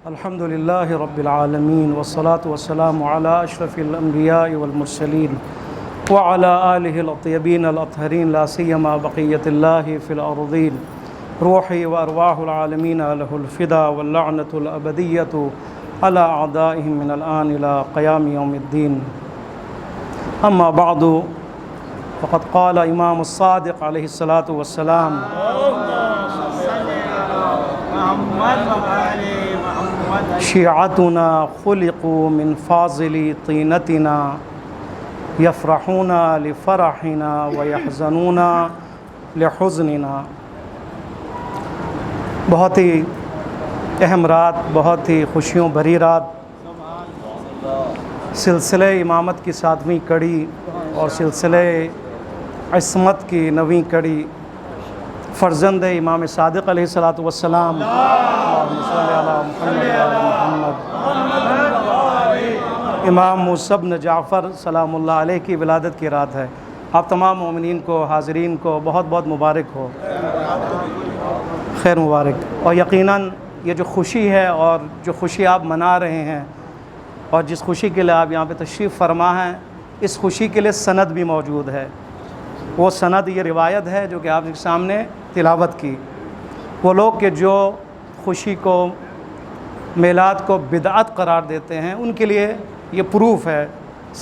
الحمد لله رب العالمين والصلاة والسلام على أشرف الأنبياء والمرسلين وعلى آله الطيبين الأطهرين لا سيما بقية الله في الأرضين. روحي وأرواح العالمين له الفدا واللعنة الأبدية على أعدائهم من الآن إلى قيام يوم الدين. أما بعد، فقد قال إمام الصادق عليه الصلاة والسلام: شيعتنا خلقوا من فاضل طينتنا يفرحون لفرحنا ويحزنون لحزننا. بہت ہی اہم رات، بہت ہی خوشیوں بھری رات. سلسلہ امامت کی 7ویں کڑی اور سلسلہ عصمت کی 9ویں کڑی. فرزند امام صادق علیہ الصلاۃ والسلام، اللہم صلی علی محمد، امام موسیٰ بن جعفر سلام اللہ علیہ کی ولادت کی رات ہے. آپ تمام مومنین کو، حاضرین کو بہت بہت مبارک ہو، خیر مبارک. اور یقیناً یہ جو خوشی ہے اور جو خوشی آپ منا رہے ہیں اور جس خوشی کے لیے آپ یہاں پہ تشریف فرما ہیں، اس خوشی کے لیے سند بھی موجود ہے. وہ سند، یہ روایت ہے جو کہ آپ کے سامنے تلاوت کی. وہ لوگ کہ جو خوشی کو، میلاد کو بدعت قرار دیتے ہیں، ان کے لیے یہ پروف ہے،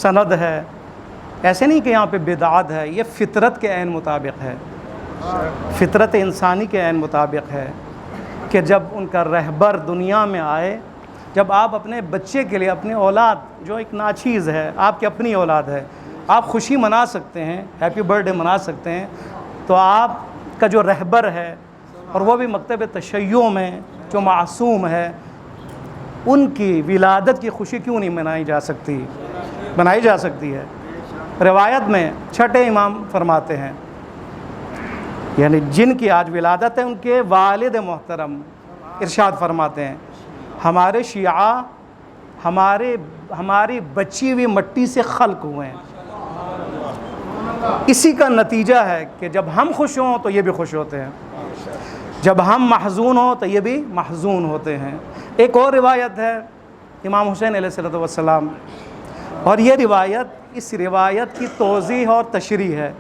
سند ہے. ایسے نہیں کہ یہاں پہ بدعت ہے، یہ فطرت کے عین مطابق ہے، فطرت انسانی کے عین مطابق ہے کہ جب ان کا رہبر دنیا میں آئے، جب آپ اپنے بچے کے لیے، اپنی اولاد جو ایک ناچیز ہے، آپ کی اپنی اولاد ہے، آپ خوشی منا سکتے ہیں، ہیپی برتھ ڈے منا سکتے ہیں، تو آپ کا جو رہبر ہے، اور وہ بھی مکتب تشیع میں جو معصوم ہے، ان کی ولادت کی خوشی کیوں نہیں منائی جا سکتی؟ منائی جا سکتی ہے. روایت میں چھٹے امام فرماتے ہیں، یعنی جن کی آج ولادت ہے، ان کے والد محترم ارشاد فرماتے ہیں: ہمارے شیعہ ہماری بچی ہوئی مٹی سے خلق ہوئے ہیں. اسی کا نتیجہ ہے کہ جب ہم خوش ہوں تو یہ بھی خوش ہوتے ہیں، جب ہم محزون ہوں تو یہ بھی محزون ہوتے ہیں. ایک اور روایت ہے امام حسین علیہ السلام، اور یہ روایت، اس روایت کی توضیح اور تشریح ہے،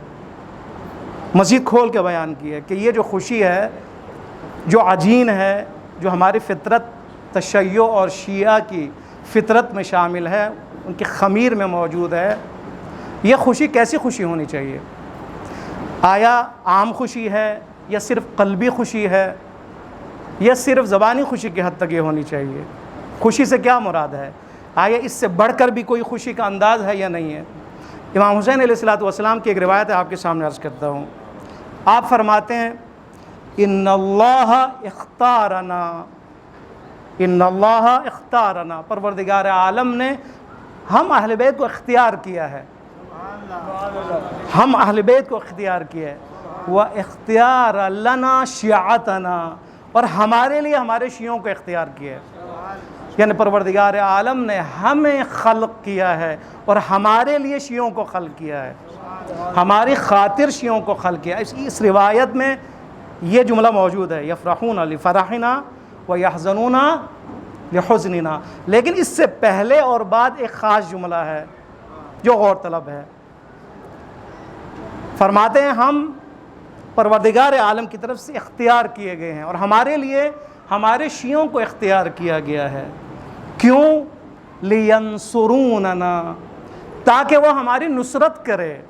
مزید کھول کے بیان کی ہے کہ یہ جو خوشی ہے، جو عجین ہے، جو ہماری فطرت تشیع اور شیعہ کی فطرت میں شامل ہے، ان کی خمیر میں موجود ہے، یہ خوشی کیسی خوشی ہونی چاہیے؟ آیا عام خوشی ہے یا صرف قلبی خوشی ہے یا صرف زبانی خوشی کی حد تک یہ ہونی چاہیے؟ خوشی سے کیا مراد ہے؟ آیا اس سے بڑھ کر بھی کوئی خوشی کا انداز ہے یا نہیں ہے؟ امام حسین علیہ السلام کی ایک روایت ہے، آپ کے سامنے عرض کرتا ہوں. آپ فرماتے ہیں: ان اللہ اختارنا، ان اللہ اختارنا، پروردگار عالم نے ہم اہل بیت کو اختیار کیا ہے، ہم اہل بیت کو اختیار کیا ہے. وَاخْتِيَارَ لَنَا شِيَعَتَنَا، اور ہمارے لیے ہمارے شیعوں کو اختیار کیا ہے. یعنی پروردگار عالم نے ہمیں خلق کیا ہے اور ہمارے لیے شیعوں کو خلق کیا ہے، ہماری خاطر شیعوں کو خلق کیا ہے. اس روایت میں یہ جملہ موجود ہے: یفرحون لفرحنا ویحزنون لحزننا. لیکن اس سے پہلے اور بعد ایک خاص جملہ ہے جو غور طلب ہے. فرماتے ہیں ہم پروردگار عالم کی طرف سے اختیار کیے گئے ہیں اور ہمارے لیے ہمارے شیعوں کو اختیار کیا گیا ہے. کیوں؟ لینصروننا، تاکہ وہ ہماری نصرت کرے،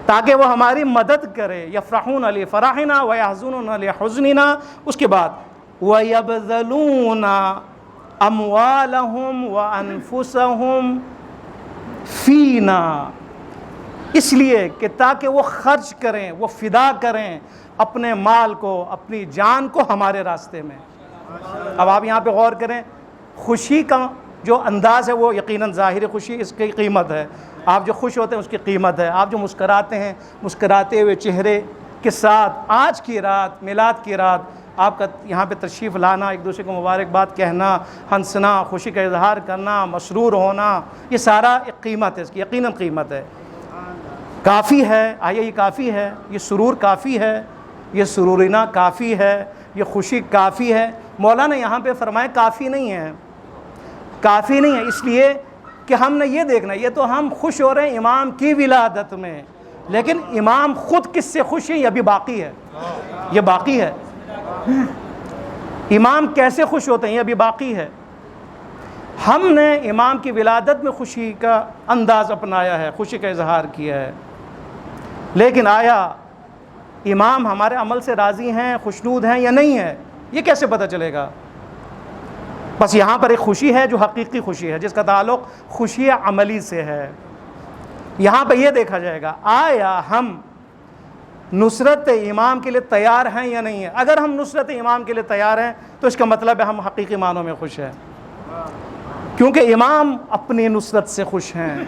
تاکہ وہ ہماری مدد کرے. یفرحون لفرحنا ویحزنون لحزننا. اس کے بعد وَيَبْذَلُونَ أَمْوَالَهُمْ وَأَنفُسَهُمْ فِينَا، اس لیے کہ تاکہ وہ خرچ کریں، وہ فدا کریں اپنے مال کو، اپنی جان کو ہمارے راستے میں. اب آپ یہاں پہ غور کریں، خوشی کا جو انداز ہے وہ یقیناً ظاہر خوشی، اس کی قیمت ہے. آپ جو خوش ہوتے ہیں اس کی قیمت ہے. آپ جو مسکراتے ہیں، مسکراتے ہوئے چہرے کے ساتھ آج کی رات، میلاد کی رات، آپ کا یہاں پہ تشریف لانا، ایک دوسرے کو مبارکباد کہنا، ہنسنا، خوشی کا اظہار کرنا، مسرور ہونا، یہ سارا ایک قیمت ہے، اس کی یقیناً قیمت ہے. کافی ہے؟ آیا یہ کافی ہے؟ یہ سرور کافی ہے؟ یہ سرورنا کافی ہے؟ یہ خوشی کافی ہے؟ مولا نے یہاں پہ فرمایا کافی نہیں ہے، کافی نہیں ہے، اس لیے کہ ہم نے یہ دیکھنا، یہ تو ہم خوش ہو رہے ہیں امام کی ولادت میں، لیکن امام خود کس سے خوش ہیں یہ ابھی باقی ہے، یہ باقی ہے۔ امام کیسے خوش ہوتے ہیں یہ ابھی باقی ہے۔ ہم نے امام کی ولادت میں خوشی کا انداز اپنایا ہے، خوشی کا اظہار کیا ہے، لیکن آیا امام ہمارے عمل سے راضی ہیں، خوشنود ہیں یا نہیں ہے، یہ کیسے پتہ چلے گا؟ بس یہاں پر ایک خوشی ہے جو حقیقی خوشی ہے، جس کا تعلق خوشی عملی سے ہے۔ یہاں پہ یہ دیکھا جائے گا آیا ہم نصرت امام کے لیے تیار ہیں یا نہیں ہیں۔ اگر ہم نصرت امام کے لیے تیار ہیں تو اس کا مطلب ہے ہم حقیقی معنوں میں خوش ہیں، کیونکہ امام اپنی نصرت سے خوش ہیں۔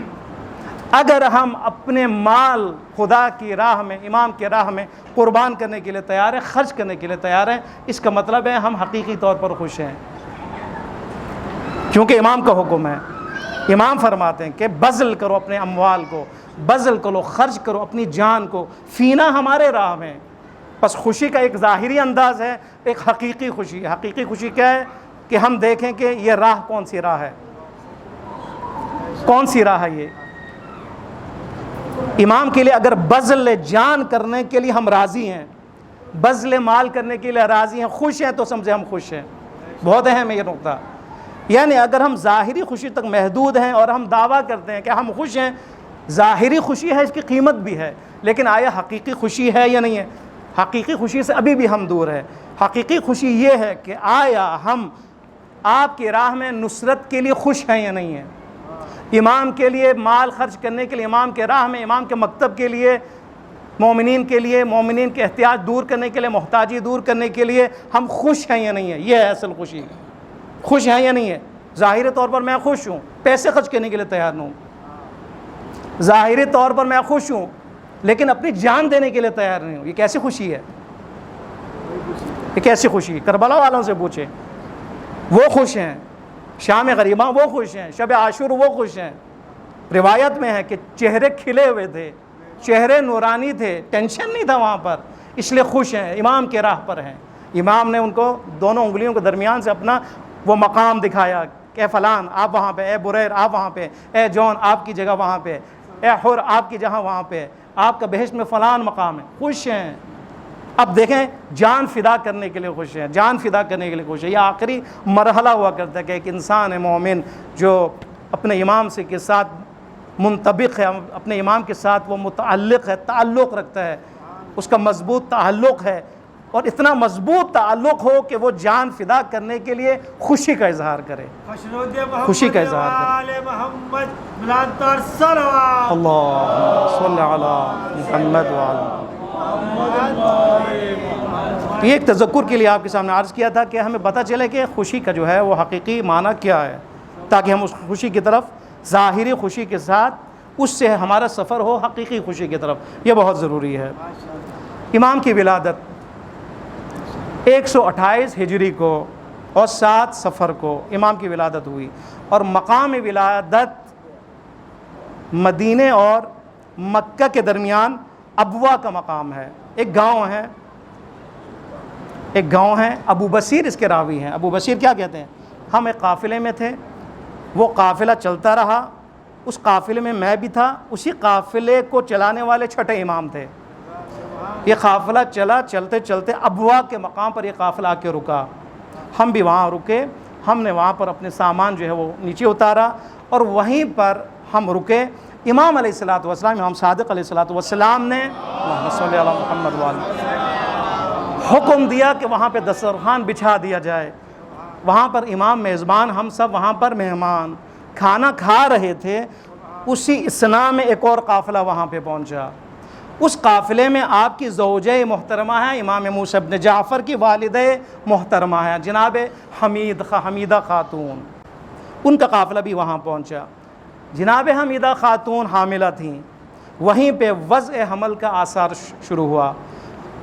اگر ہم اپنے مال خدا کی راہ میں، امام کی راہ میں قربان کرنے کے لیے تیار ہیں، خرچ کرنے کے لیے تیار ہیں، اس کا مطلب ہے ہم حقیقی طور پر خوش ہیں، کیونکہ امام کا حکم ہے۔ امام فرماتے ہیں کہ بذل کرو اپنے اموال کو، بذل کرو، خرچ کرو اپنی جان کو، فینا ہمارے راہ میں۔ بس خوشی کا ایک ظاہری انداز ہے، ایک حقیقی خوشی ہے۔ حقیقی خوشی کیا ہے کہ ہم دیکھیں کہ یہ راہ کون سی راہ ہے، کون سی راہ ہے یہ۔ امام کے لیے اگر بذل جان کرنے کے لیے ہم راضی ہیں، بذل مال کرنے کے لیے راضی ہیں، خوش ہیں، تو سمجھے ہم خوش ہیں۔ بہت اہم ہے یہ نقطہ۔ یعنی اگر ہم ظاہری خوشی تک محدود ہیں اور ہم دعویٰ کرتے ہیں کہ ہم خوش ہیں، ظاہری خوشی ہے، اس کی قیمت بھی ہے، لیکن آیا حقیقی خوشی ہے یا نہیں ہے؟ حقیقی خوشی سے ابھی بھی ہم دور ہیں۔ حقیقی خوشی یہ ہے کہ آیا ہم آپ کی راہ میں نصرت کے لیے خوش ہیں یا نہیں ہیں؟ امام کے لیے مال خرچ کرنے کے لیے، امام کے راہ میں، امام کے مکتب کے لیے، مومنین کے لیے، مومنین کے احتیاج دور کرنے کے لیے، محتاجی دور کرنے کے لیے ہم خوش ہیں یا نہیں ہیں؟ یہ ہے اصل خوشی۔ خوش ہیں یا نہیں ہے؟ ظاہری طور پر میں خوش ہوں، پیسے خرچ کرنے کے لیے تیار ہوں، ظاہری طور پر میں خوش ہوں، لیکن اپنی جان دینے کے لیے تیار نہیں ہوں۔ یہ کیسی خوشی ہے؟ یہ کیسی خوشی؟ کربلا والوں سے پوچھیں، وہ خوش ہیں، شام غریباں وہ خوش ہیں، شب عاشور وہ خوش ہیں۔ روایت میں ہے کہ چہرے کھلے ہوئے تھے، چہرے نورانی تھے، ٹینشن نہیں تھا وہاں پر، اس لیے خوش ہیں، امام کے راہ پر ہیں۔ امام نے ان کو دونوں انگلیوں کے درمیان سے اپنا وہ مقام دکھایا کہ اے فلان آپ وہاں پہ، اے بریر آپ وہاں پہ، اے جون آپ کی جگہ وہاں پہ، اے حر آپ کی جگہ وہاں پہ، آپ کا بہشت میں فلان مقام ہے۔ خوش ہیں۔ اب دیکھیں جان فدا کرنے کے لیے خوش ہیں، جان فدا کرنے کے لیے خوش ہیں۔ یہ آخری مرحلہ ہوا کرتا ہے کہ ایک انسان ہے مومن جو اپنے امام سے کے ساتھ منطبق ہے، اپنے امام کے ساتھ وہ متعلق ہے، تعلق رکھتا ہے، اس کا مضبوط تعلق ہے، اور اتنا مضبوط تعلق ہو کہ وہ جان فدا کرنے کے لیے خوشی کا اظہار کرے، خوشی کا اظہار کرے۔ اللہم صلی علی محمد یہ ایک تذکر کے لیے آپ کے سامنے عرض کیا تھا کہ ہمیں پتہ چلے کہ خوشی کا جو ہے وہ حقیقی معنی کیا ہے، تاکہ ہم اس خوشی کی طرف ظاہری خوشی کے ساتھ اس سے ہمارا سفر ہو حقیقی خوشی کی طرف۔ یہ بہت ضروری ہے۔ امام کی ولادت 128 ہجری کو اور 7 صفر کو امام کی ولادت ہوئی، اور مقام ولادت مدینے اور مکہ کے درمیان ابوا کا مقام ہے، ایک گاؤں ہے، ایک گاؤں ہے، ابو بصیر اس کے راوی ہیں۔ ابو بصیر کیا کہتے ہیں؟ ہم ایک قافلے میں تھے، وہ قافلہ چلتا رہا، اس قافلے میں میں بھی تھا، اسی قافلے کو چلانے والے چھٹے امام تھے۔ یہ قافلہ چلا، چلتے چلتے ابوا کے مقام پر یہ قافلہ آ کے رکا، ہم بھی وہاں رکے، ہم نے وہاں پر اپنے سامان جو ہے وہ نیچے اتارا، اور وہیں پر ہم رکے۔ امام علیہ الصلوۃ والسلام، امام صادق علیہ الصلوۃ والسلام نے اللہم صلی علی محمد حکم دیا کہ وہاں پہ دسترخوان بچھا دیا جائے۔ وہاں پر امام میزبان، ہم سب وہاں پر مہمان کھانا کھا رہے تھے، اسی اثناء میں ایک اور قافلہ وہاں پہ پہنچا۔ اس قافلے میں آپ کی زوجہ محترمہ ہے، امام موسیٰ بن جعفر کی والدہ محترمہ ہے، جناب حمیدہ خاتون، ان کا قافلہ بھی وہاں پہنچا۔ جناب حمیدہ خاتون حاملہ تھیں، وہیں پہ وضع حمل کا آثار شروع ہوا،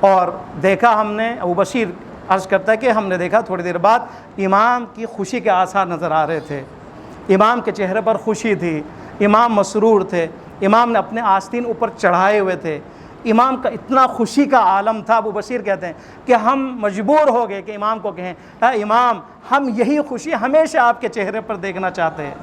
اور دیکھا ہم نے، ابو بشیر عرض کرتا ہے کہ ہم نے دیکھا تھوڑی دیر بعد امام کی خوشی کے آثار نظر آ رہے تھے، امام کے چہرے پر خوشی تھی، امام مسرور تھے، امام نے اپنے آستین اوپر چڑھائے ہوئے تھے، امام کا اتنا خوشی کا عالم تھا، ابو بصیر کہتے ہیں کہ ہم مجبور ہو گئے کہ امام کو کہیں اے امام ہم یہی خوشی ہمیشہ آپ کے چہرے پر دیکھنا چاہتے ہیں،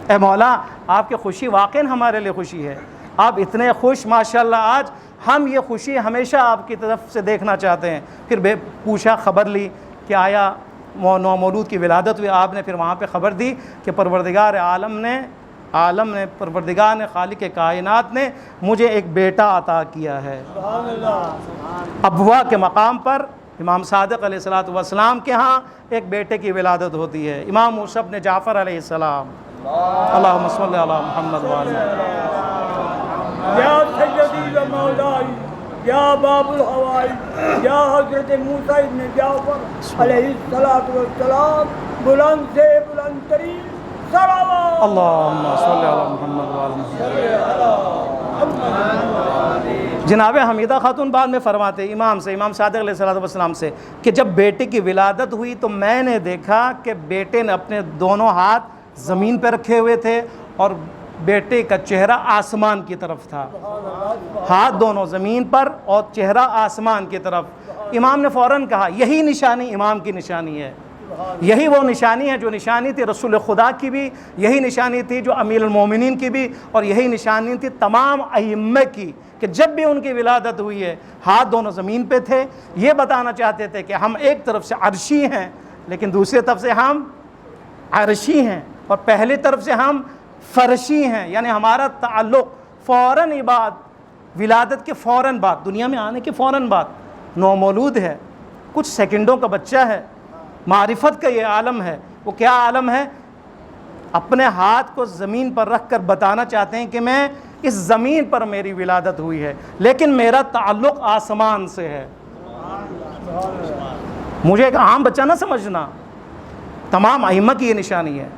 اے مولا آپ کی خوشی واقعاً ہمارے لیے خوشی ہے، آپ اتنے خوش ماشاءاللہ، آج ہم یہ خوشی ہمیشہ آپ کی طرف سے دیکھنا چاہتے ہیں۔ پھر پوچھا، خبر لی کہ آیا نومولود کی ولادت ہوئی، آپ نے پھر وہاں پہ خبر دی کہ پروردگار عالم نے پروردگار نے خالق کائنات نے مجھے ایک بیٹا عطا کیا ہے۔ ابوا کے مقام پر امام صادق علیہ السلام کے ہاں ایک بیٹے کی ولادت ہوتی ہے، امام موسیٰ بن جعفر علیہ السلام۔ اللہم صلی علی محمد وعلی یا سیدی و مولائی یا باب الحوائی یا حضرت موسیٰ بن جعفر علیہ السلام، بلند سے بلند ترین صلوات۔ اللہم صلی علی محمد وعلی محمد۔ جناب حمیدہ خاتون بعد میں فرماتے امام صادق علیہ السلام سے کہ جب بیٹے کی ولادت ہوئی تو میں نے دیکھا کہ بیٹے نے اپنے دونوں ہاتھ زمین پہ رکھے ہوئے تھے اور بیٹے کا چہرہ آسمان کی طرف تھا، ہاتھ دونوں زمین پر اور چہرہ آسمان کی طرف۔ امام نے فوراً کہا یہی نشانی امام کی نشانی ہے، یہی وہ نشانی ہے جو نشانی تھی رسول خدا کی بھی، یہی نشانی تھی جو امیر المومنین کی بھی، اور یہی نشانی تھی تمام ائمہ کی، کہ جب بھی ان کی ولادت ہوئی ہے ہاتھ دونوں زمین پہ تھے، یہ بتانا چاہتے تھے کہ ہم ایک طرف سے عرشی ہیں لیکن دوسری طرف سے ہم عرشی ہیں، اور پہلی طرف سے ہم فرشی ہیں، یعنی ہمارا تعلق فوراً ہی بعد ولادت کے فوراً بعد، دنیا میں آنے کے فوراً بعد، نومولود ہے، کچھ سیکنڈوں کا بچہ ہے، معرفت کا یہ عالم ہے۔ وہ کیا عالم ہے؟ اپنے ہاتھ کو زمین پر رکھ کر بتانا چاہتے ہیں کہ میں اس زمین پر میری ولادت ہوئی ہے لیکن میرا تعلق آسمان سے ہے۔ مجھے ایک عام بچہ نہ سمجھنا، تمام ائمہ کی یہ نشانی ہے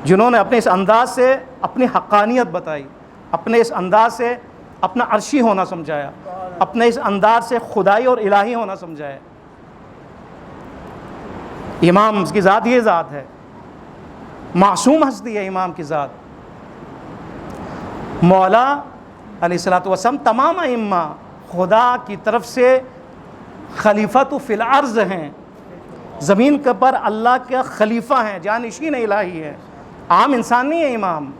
جنہوں نے اپنے اس انداز سے اپنی حقانیت بتائی، اپنے اس انداز سے اپنا عرشی ہونا سمجھایا، اپنے اس انداز سے خدائی اور الہی ہونا سمجھایا۔ امام کی ذات یہ ذات ہے، معصوم ہستی ہے امام کی ذات۔ مولا علیہ السلام تمام ائمہ خدا کی طرف سے خلیفۃ فی الارض ہیں، زمین کے پر اللہ کے خلیفہ ہیں، جانشین الہی ہے، عام انسان نہیں ہے امام۔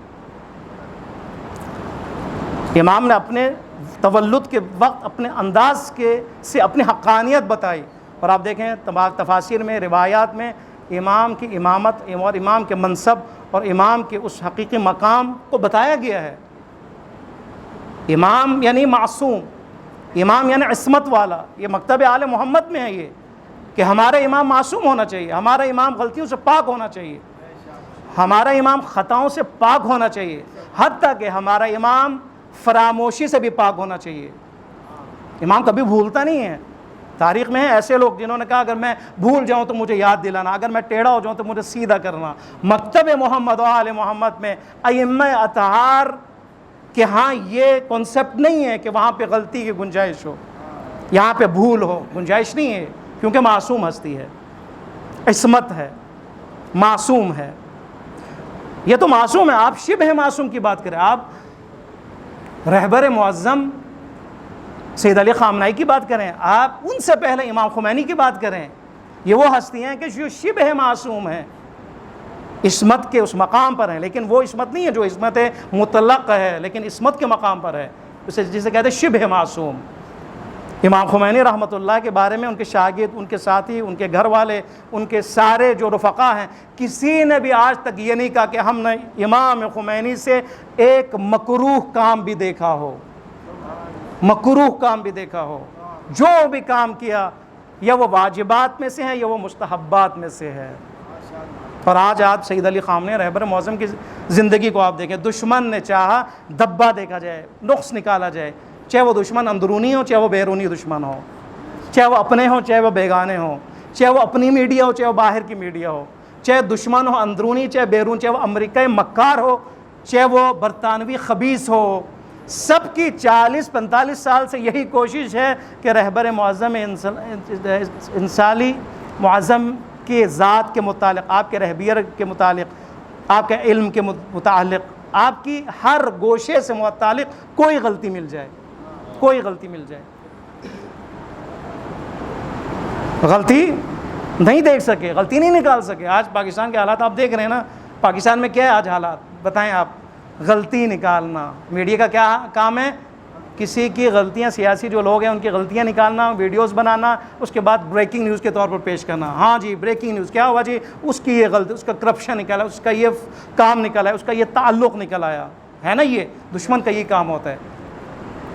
امام نے اپنے تولد کے وقت اپنے انداز سے اپنی حقانیت بتائی، اور آپ دیکھیں تفاسیر میں، روایات میں امام کی امامت اور امام کے منصب اور امام کے اس حقیقی مقام کو بتایا گیا ہے۔ امام یعنی معصوم، امام یعنی عصمت والا، یہ مکتب آل محمد میں ہے یہ کہ ہمارا امام معصوم ہونا چاہیے، ہمارا امام غلطیوں سے پاک ہونا چاہیے، ہمارا امام خطاؤں سے پاک ہونا چاہیے، حتیٰ کہ ہمارا امام فراموشی سے بھی پاک ہونا چاہیے۔ امام کبھی بھولتا نہیں ہے۔ تاریخ میں ہیں ایسے لوگ جنہوں نے کہا اگر میں بھول جاؤں تو مجھے یاد دلانا، اگر میں ٹیڑھا ہو جاؤں تو مجھے سیدھا کرنا۔ مکتب محمد و آل محمد میں ائمہ اطہار کہ ہاں یہ کنسپٹ نہیں ہے کہ وہاں پہ غلطی کی گنجائش ہو، یہاں پہ بھول ہو، گنجائش نہیں ہے، کیونکہ معصوم ہستی ہے، عصمت ہے، معصوم ہے۔ یہ تو معصوم ہے، آپ شبہ معصوم کی بات کریں، آپ رہبر معظم سید علی خامنائی کی بات کریں، آپ ان سے پہلے امام خمینی کی بات کریں، یہ وہ ہستی ہیں کہ جو شبہ معصوم ہیں، عصمت کے اس مقام پر ہیں، لیکن وہ عصمت نہیں ہے جو عصمت مطلق ہے، لیکن عصمت کے مقام پر ہے، جسے کہتے ہیں شبہ معصوم۔ امام خمینی رحمۃ اللہ کے بارے میں ان کے شاگرد، ان کے ساتھی، ان کے گھر والے، ان کے سارے جو رفقا ہیں، کسی نے بھی آج تک یہ نہیں کہا کہ ہم نے امام خمینی سے ایک مکروہ کام بھی دیکھا ہو، مکروہ کام بھی دیکھا ہو۔ جو بھی کام کیا یا وہ واجبات میں سے ہے یا وہ مستحبات میں سے ہے۔ اور آج آپ سید علی خامنہ رہبر معظم کی زندگی کو آپ دیکھیں، دشمن نے چاہا دبا دیکھا جائے، نقص نکالا جائے، چاہے وہ دشمن اندرونی ہو چاہے وہ بیرونی دشمن ہو، چاہے وہ اپنے ہوں چاہے وہ بیگانے ہوں، چاہے وہ اپنی میڈیا ہو چاہے وہ باہر کی میڈیا ہو، چاہے دشمن ہو اندرونی چاہے بیرون، چاہے وہ امریکہ مکار ہو چاہے وہ برطانوی خبیث ہو، سب کی 40-45 سال سے یہی کوشش ہے کہ رہبر معظم انسالی معظم کی ذات کے متعلق، آپ کے رہبریت کے متعلق، آپ کے علم کے متعلق، آپ کی ہر گوشے سے متعلق کوئی غلطی مل جائے، کوئی غلطی مل جائے، غلطی نہیں دیکھ سکے، غلطی نہیں نکال سکے۔ آج پاکستان کے حالات آپ دیکھ رہے ہیں نا، پاکستان میں کیا ہے آج حالات بتائیں آپ؟ غلطی نکالنا میڈیا کا کیا کام ہے؟ کسی کی غلطیاں، سیاسی جو لوگ ہیں ان کی غلطیاں نکالنا، ویڈیوز بنانا، اس کے بعد بریکنگ نیوز کے طور پر پیش کرنا۔ ہاں جی بریکنگ نیوز کیا ہوا جی، اس کی یہ غلطی، اس کا کرپشن نکلا، اس کا یہ کام نکلا ہے، اس کا یہ تعلق نکل آیا ہے نا۔ یہ دشمن کا یہ کام ہوتا ہے۔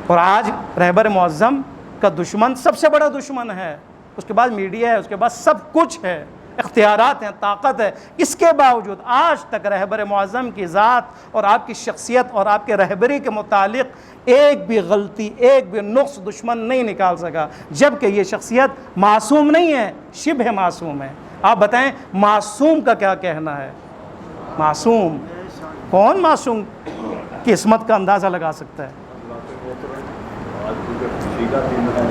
اور آج رہبر معظم کا دشمن سب سے بڑا دشمن ہے، اس کے بعد میڈیا ہے، اس کے بعد سب کچھ ہے، اختیارات ہیں، طاقت ہے۔ اس کے باوجود آج تک رہبر معظم کی ذات اور آپ کی شخصیت اور آپ کے رہبری کے متعلق ایک بھی غلطی، ایک بھی نقص دشمن نہیں نکال سکا، جبکہ یہ شخصیت معصوم نہیں ہے، شبہ معصوم ہے۔ آپ بتائیں معصوم کا کیا کہنا ہے؟ معصوم کون معصوم کی عصمت کا اندازہ لگا سکتا ہے؟ آج کیونکہ خوشی کا دن ہے،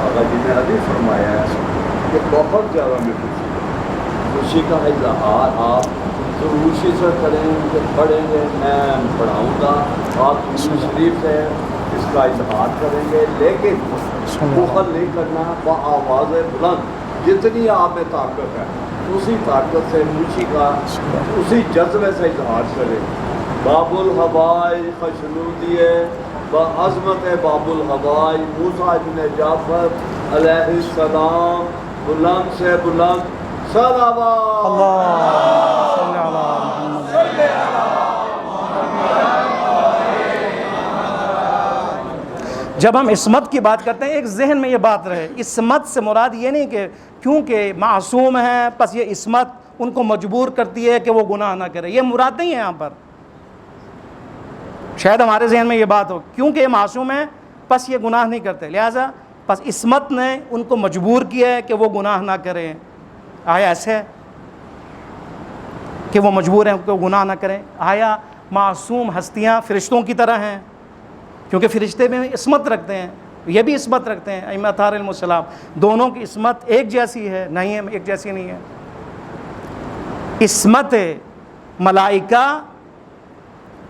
آقا جی نے حدیث فرمایا ہے کہ بہت زیادہ میں خوشی کا اظہار آپ خروشی سے کریں گے، پڑھیں گے، میں پڑھاؤں گا، آپ درود شریف سے اس کا اظہار کریں گے، لیکن بخل نہیں کرنا، بآواز بلند جتنی آپ میں طاقت ہے اسی طاقت سے خوشی کا اسی جذبے سے اظہار کریں۔ باب الحوائی خشنودیے بعظمت باب الحوائی موسیٰ ابن جعفر علیہ السلام، بلند سے بلند صلوات اللہ صلی علی محمد۔ جب ہم عصمت کی بات کرتے ہیں ایک ذہن میں یہ بات رہے، عصمت سے مراد یہ نہیں کہ کیونکہ معصوم ہے پس یہ عصمت ان کو مجبور کرتی ہے کہ وہ گناہ نہ کرے، یہ مراد نہیں ہے یہاں پر۔ شاید ہمارے ذہن میں یہ بات ہو کیونکہ یہ معصوم ہے پس یہ گناہ نہیں کرتے، لہٰذا پس عصمت نے ان کو مجبور کیا ہے کہ وہ گناہ نہ کریں۔ آیا ایسے ہے کہ وہ مجبور ہیں کہ وہ گناہ نہ کریں؟ آیا معصوم ہستیاں فرشتوں کی طرح ہیں؟ کیونکہ فرشتے میں عصمت رکھتے ہیں، یہ بھی عصمت رکھتے ہیں، ائمہ اطہار علیہم السلام، دونوں کی عصمت ایک جیسی ہے؟ نہیں ہے، ایک جیسی نہیں ہے۔ عصمت ملائکہ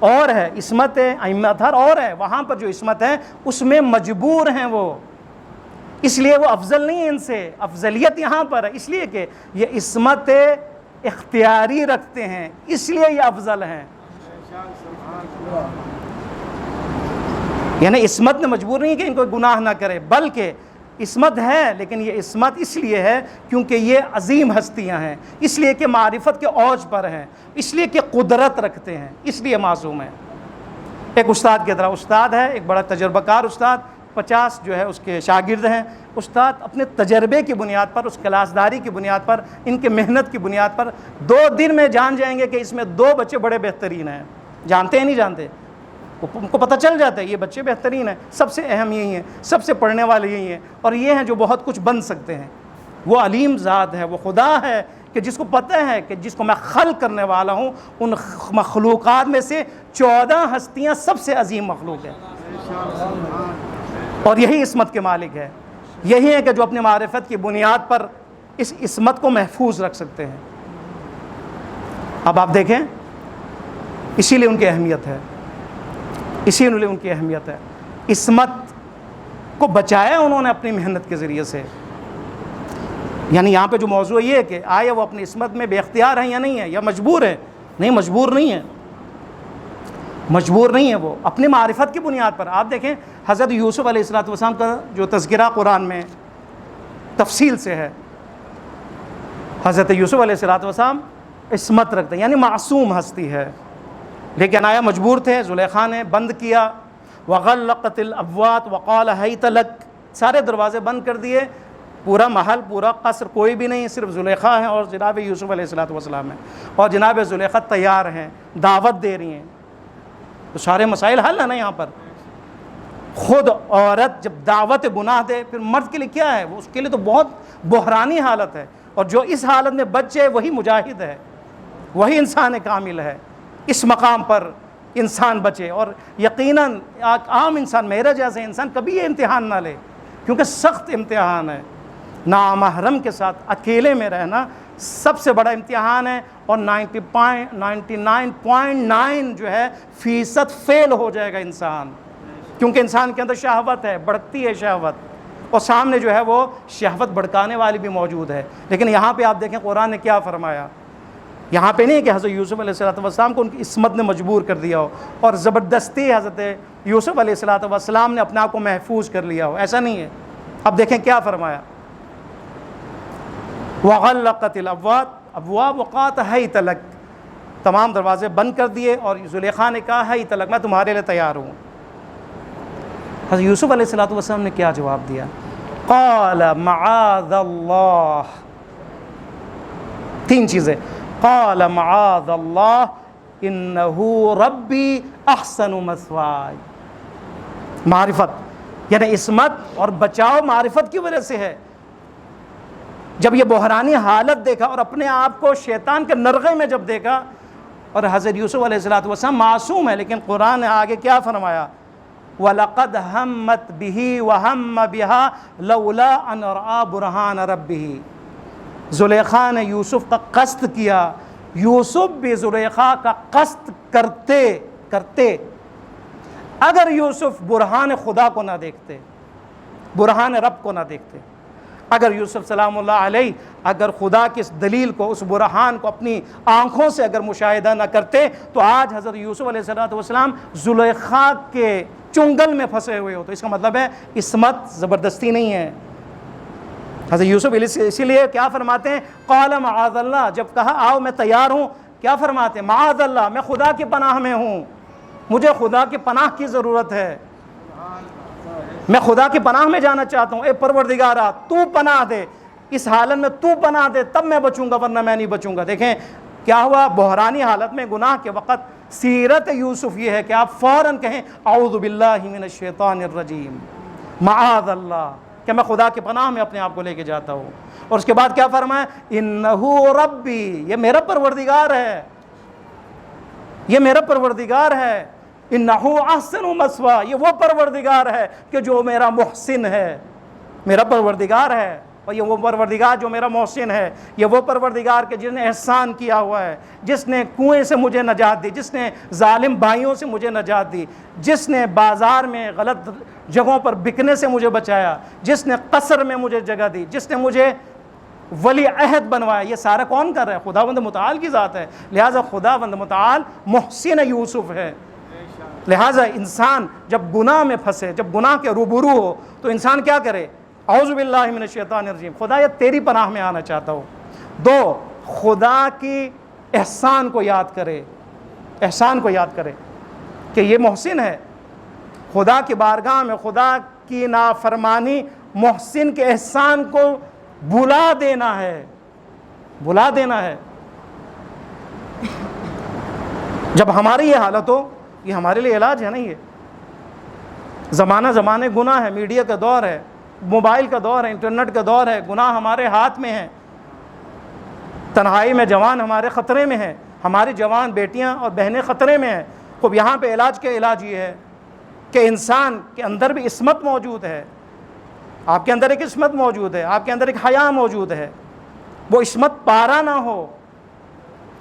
اور ہے، عصمت ائمہ اطہار اور ہے، وہاں پر جو عصمت ہے اس میں مجبور ہیں وہ، اس لیے وہ افضل نہیں ہے ان سے، افضلیت یہاں پر ہے اس لیے کہ یہ عصمت اختیاری رکھتے ہیں، اس لیے یہ افضل ہیں۔ یعنی عصمت نے مجبور نہیں کہ ان کو گناہ نہ کرے، بلکہ عصمت ہے، لیکن یہ عصمت اس لیے ہے کیونکہ یہ عظیم ہستیاں ہیں، اس لیے کہ معرفت کے اوج پر ہیں، اس لیے کہ قدرت رکھتے ہیں، اس لیے معصوم ہیں۔ ایک استاد کی طرح، استاد ہے ایک بڑا تجربہ کار استاد، 50 جو ہے اس کے شاگرد ہیں، استاد اپنے تجربے کی بنیاد پر، اس کلاسداری کی بنیاد پر، ان کے محنت کی بنیاد پر 2 دن میں جان جائیں گے کہ اس میں 2 بچے بڑے بہترین ہیں۔ جانتے ہیں نہیں جانتے، ان کو پتہ چل جاتا ہے یہ بچے بہترین ہیں، سب سے اہم یہی ہیں، سب سے پڑھنے والے یہی ہیں، اور یہ ہیں جو بہت کچھ بن سکتے ہیں۔ وہ علیم ذات ہے، وہ خدا ہے کہ جس کو پتہ ہے کہ جس کو میں خلق کرنے والا ہوں، ان مخلوقات میں سے 14 ہستیاں سب سے عظیم مخلوق ہیں، اور یہی عصمت کے مالک ہے، یہی ہے کہ جو اپنی معرفت کی بنیاد پر اس عصمت کو محفوظ رکھ سکتے ہیں۔ اب آپ دیکھیں، اسی لیے ان کی اہمیت ہے، اسی لیے ان کی اہمیت ہے۔ عصمت کو بچایا انہوں نے اپنی محنت کے ذریعے سے۔ یعنی یہاں پہ جو موضوع یہ ہے کہ آیا وہ اپنی عصمت میں بے اختیار ہیں یا نہیں ہے، یا مجبور ہے؟ نہیں، مجبور نہیں ہے، مجبور نہیں ہے، وہ اپنی معرفت کی بنیاد پر۔ آپ دیکھیں حضرت یوسف علیہ السلام کا جو تذکرہ قرآن میں تفصیل سے ہے، حضرت یوسف علیہ السلام عصمت رکھتے ہیں، یعنی معصوم ہستی ہے، لیکن آیا مجبور تھے، زلیخا نے بند کیا، وغلقت الابواب وقال حیت لک، سارے دروازے بند کر دیے، پورا محل، پورا قصر کوئی بھی نہیں، صرف زلیخا ہے اور جناب یوسف علیہ السلام ہیں، اور جناب زلیخا تیار ہیں، دعوت دے رہی ہیں، تو سارے مسائل حل ہے نا یہاں پر۔ خود عورت جب دعوت گناہ دے، پھر مرد کے لیے کیا ہے؟ وہ اس کے لیے تو بہت بحرانی حالت ہے، اور جو اس حالت میں بچ جائے وہی مجاہد ہے، وہی انسان کامل ہے۔ اس مقام پر انسان بچے، اور یقیناً عام انسان، میرا جیسے انسان کبھی یہ امتحان نہ لے، کیونکہ سخت امتحان ہے، نامحرم کے ساتھ اکیلے میں رہنا سب سے بڑا امتحان ہے، اور 99.9 جو ہے فیصد فیل ہو جائے گا انسان، کیونکہ انسان کے اندر شہوت ہے، بڑھتی ہے شہوت، اور سامنے جو ہے وہ شہوت بھڑکانے والی بھی موجود ہے۔ لیکن یہاں پہ آپ دیکھیں قرآن نے کیا فرمایا، یہاں پہ نہیں کہ حضرت یوسف علیہ السلام کو ان کی عصمت نے مجبور کر دیا ہو اور زبردستی حضرت یوسف علیہ السلام نے اپنے آپ کو محفوظ کر لیا ہو، ایسا نہیں ہے۔ اب دیکھیں کیا فرمایا، وَغَلَّقَتِ الْأَبْوَابُ، ابواب وقات حیت لک، تمام دروازے بند کر دیے، اور زلیخا نے کہا حیت لک، میں تمہارے لیے تیار ہوں۔ حضرت یوسف علیہ السلام نے کیا جواب دیا، قال معاذ اللہ، تین چیزیں، قال معاذ اللہ انہ ربی احسن مثواي، معرفت یعنی عصمت اور بچاؤ معرفت کی وجہ سے ہے۔ جب یہ بحرانی حالت دیکھا اور اپنے آپ کو شیطان کے نرغے میں جب دیکھا، اور حضرت یوسف علیہ السلام معصوم ہے، لیکن قرآن نے آگے کیا فرمایا، وَلَقَدْ هَمَّتْ بِهِ وَهَمَّ بِهَا لَوْلَا أَنْ رَأَىٰ بُرْهَانَ رَبِّهِ، زلیخا نے یوسف کا قصد کیا، یوسف بھی زلیخا کا قصد کرتے اگر یوسف برہان خدا کو نہ دیکھتے، برہان رب کو نہ دیکھتے، اگر یوسف سلام اللہ علیہ اگر خدا کی اس دلیل کو، اس برہان کو اپنی آنکھوں سے اگر مشاہدہ نہ کرتے، تو آج حضرت یوسف علیہ السلام زلیخا کے چنگل میں پھنسے ہوئے ہوتے۔ اس کا مطلب ہے عصمت زبردستی نہیں ہے۔ حضرت یوسف اسی لیے کیا فرماتے ہیں، قال معاذ اللہ، جب کہا آؤ میں تیار ہوں، کیا فرماتے ہیں، معاذ اللہ، میں خدا کی پناہ میں ہوں، مجھے خدا کی پناہ کی ضرورت ہے، میں خدا کی پناہ میں جانا چاہتا ہوں۔ اے پروردگارا تو پناہ دے، اس حالت میں تو پناہ دے، تب میں بچوں گا، ورنہ میں نہیں بچوں گا۔ دیکھیں کیا ہوا، بحرانی حالت میں گناہ کے وقت سیرت یوسف یہ ہے کہ آپ فوراً کہیں اعوذ باللہ من الشیطان الرجیم، معاذ اللہ، کہ میں خدا کی پناہ میں اپنے آپ کو لے کے جاتا ہوں۔ اور اس کے بعد کیا فرمایا، انہ ربی، یہ میرا پروردگار ہے، یہ میرا پروردگار ہے، انہ احسن مثواي، یہ وہ پروردگار ہے کہ جو میرا محسن ہے، میرا پروردگار ہے، اور یہ وہ پروردگار جو میرا محسن ہے، یہ وہ پروردگار کہ جس نے احسان کیا ہوا ہے، جس نے کنویں سے مجھے نجات دی، جس نے ظالم بھائیوں سے مجھے نجات دی، جس نے بازار میں غلط جگہوں پر بکنے سے مجھے بچایا، جس نے قصر میں مجھے جگہ دی، جس نے مجھے ولی عہد بنوایا۔ یہ سارا کون کر رہا ہے؟ خداوند متعال کی ذات ہے۔ لہٰذا خداوند متعال محسن یوسف ہے۔ لہٰذا انسان جب گناہ میں پھنسے، جب گناہ کے روبرو ہو، تو انسان کیا کرے، اعوذ باللہ من الشیطان الرجیم، خدا یہ تیری پناہ میں آنا چاہتا ہوں۔ دو، خدا کی احسان کو یاد کرے، احسان کو یاد کرے کہ یہ محسن ہے۔ خدا کی بارگاہ میں خدا کی نافرمانی، محسن کے احسان کو بھلا دینا ہے، بھلا دینا ہے۔ جب ہماری یہ حالت ہو، یہ ہمارے لیے علاج ہے نا۔ یہ زمانے گناہ ہے، میڈیا کا دور ہے، موبائل کا دور ہے، انٹرنیٹ کا دور ہے، گناہ ہمارے ہاتھ میں ہے، تنہائی میں جوان ہمارے خطرے میں ہیں، ہماری جوان بیٹیاں اور بہنیں خطرے میں ہیں۔ خوب یہاں پہ علاج یہ ہے کہ انسان کے اندر بھی عصمت موجود ہے، آپ کے اندر ایک عصمت موجود ہے، آپ کے اندر ایک حیا موجود ہے۔ وہ عصمت پارا نہ ہو،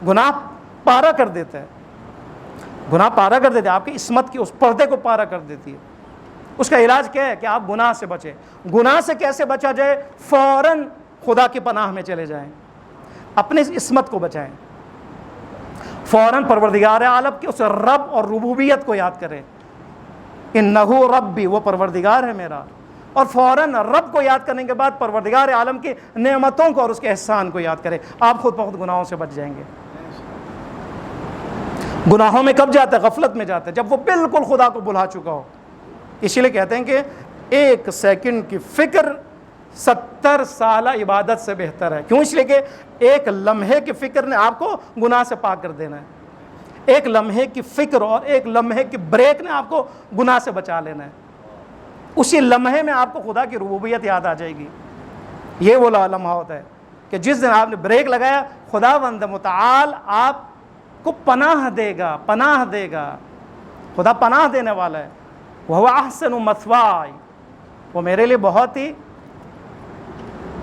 گناہ پارا کر دیتا ہے، گناہ پارا کر دیتے ہیں، آپ کی عصمت کی اس پردے کو پارا کر دیتی ہے۔ اس کا علاج کیا ہے کہ آپ گناہ سے بچیں۔ گناہ سے کیسے بچا جائے؟ فوراً خدا کی پناہ میں چلے جائیں، اپنی عصمت کو بچائیں، فوراً پروردگار عالم کی اس رب اور ربوبیت کو یاد کریں، انہ ربی، وہ پروردگار ہے میرا، اور فوراً رب کو یاد کرنے کے بعد پروردگار عالم کی نعمتوں کو اور اس کے احسان کو یاد کریں، آپ خود بخود گناہوں سے بچ جائیں گے۔ گناہوں میں کب جاتا ہے؟ غفلت میں جاتا ہے، جب وہ بالکل خدا کو بھلا چکا ہو۔ اسی لیے کہتے ہیں کہ 1 سیکنڈ کی فکر 70 سالہ عبادت سے بہتر ہے۔ کیوں؟ اس لیے کہ 1 لمحے کی فکر نے آپ کو گناہ سے پاک کر دینا ہے۔ 1 لمحے کی فکر اور 1 لمحے کی بریک نے آپ کو گناہ سے بچا لینا ہے۔ اسی لمحے میں آپ کو خدا کی ربوبیت یاد آ جائے گی۔ یہ وہ لمحہ ہوتا ہے کہ جس دن آپ نے بریک لگایا، خداوند متعال آپ کو پناہ دے گا، پناہ دے گا۔ خدا پناہ دینے والا ہے۔ وہ احسن مثواي، وہ میرے لیے بہت ہی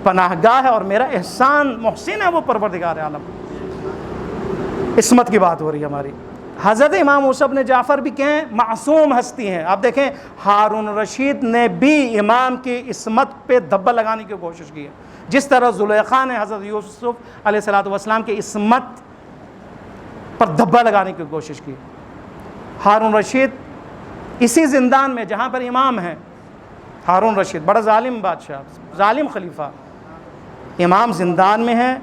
پناہ گاہ ہے اور میرا احسان محسن ہے وہ پروردگار عالم۔ عصمت کی بات ہو رہی ہے ہماری۔ حضرت امام موسیٰ ابن جعفر بھی کیا ہیں؟ معصوم ہستی ہیں. آپ دیکھیں ہارون رشید نے بھی امام کی عصمت پہ دھبا لگانے کی کوشش کی ہے، جس طرح زلیخا نے حضرت یوسف علیہ السلام کی عصمت پر دھبا لگانے کی کوشش کی. ہارون رشید اسی زندان میں جہاں پر امام ہیں، ہارون رشید بڑا ظالم بادشاہ، ظالم خلیفہ، امام زندان میں ہے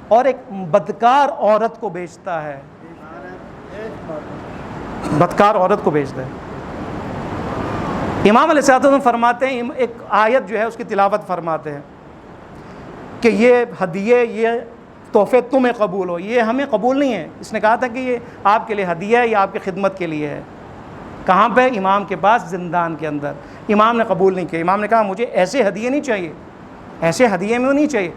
اور ایک بدکار عورت کو بیچتا ہے، بدکار عورت کو بیچتا ہے. امام علیہ السلام فرماتے ہیں، ایک آیت جو ہے اس کی تلاوت فرماتے ہیں کہ یہ ہدیے، یہ تحفے تمہیں قبول ہو، یہ ہمیں قبول نہیں ہے. اس نے کہا تھا کہ یہ آپ کے لیے ہدیہ ہے، یہ آپ کی خدمت کے لیے ہے. کہاں پہ؟ امام کے پاس، زندان کے اندر. امام نے قبول نہیں کیا. امام نے کہا مجھے ایسے ہدیے نہیں چاہیے، ایسے ہدیے میں نہیں چاہیے.